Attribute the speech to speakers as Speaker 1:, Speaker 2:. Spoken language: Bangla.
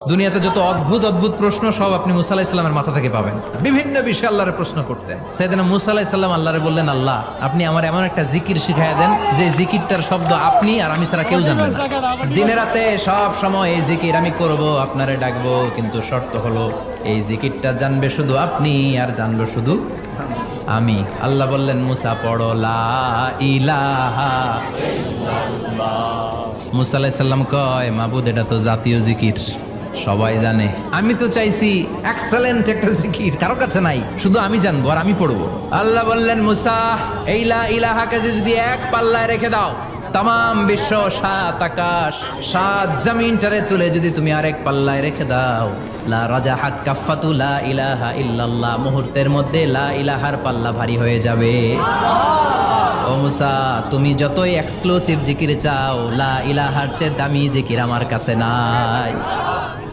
Speaker 1: দুনিয়াতে যত অদ্ভুত অদ্ভুত প্রশ্ন সব আপনি মুসা আলাইহিস সালামের মাথা থেকে পাবেন। বিভিন্ন বিষয়ে আল্লাহরে প্রশ্ন করতেন। সাইয়েদনা মুসা আলাইহিস সালাম আল্লাহরে বললেন, আল্লাহ আপনি আমার এমন একটা জিকির শিখাইয়া দেন যে জিকিরটার শব্দ আপনি আর আমি ছাড়া কেউ জানবে না। দিনে রাতে সব সময় এই জিকির আমি করব, আপনারে ডাকবো, কিন্তু শর্ত হলো এই জিকিরটা জানবে শুধু আপনি আর জানবো শুধু আমি। আল্লাহ বললেন, মুসা পড়ো লা ইলাহা। মুসা আলাইহিস সালাম কয়, মাবুদ এটা তো জাতীয় জিকির, সবাই জানে। আমি তো চাইছি এক্সেলেন্ট একটা জিকির, কারো কাছে নাই, শুধু আমি জানবো আর আমি পড়বো। আল্লাহ বললেন, মুসা এই লা ইলাহাকে যদি এক পাল্লায় রেখে দাও, তামাম বিশ্ব, সাত আকাশ, সাত জমিনটারে তুলে যদি তুমি আরেক পাল্লায় রেখে দাও, লা রাজাহাত কাফাতু লা ইলাহা ইল্লাল্লাহ, মুহূর্তের মধ্যে লা ইলাহার পাল্লা ভারী হয়ে যাবে। ও মুসা, তুমি যতই এক্সক্লুসিভ জিকির চাও, লা ইলাহার চেয়ে দামি জিকির আমার কাছে নাই।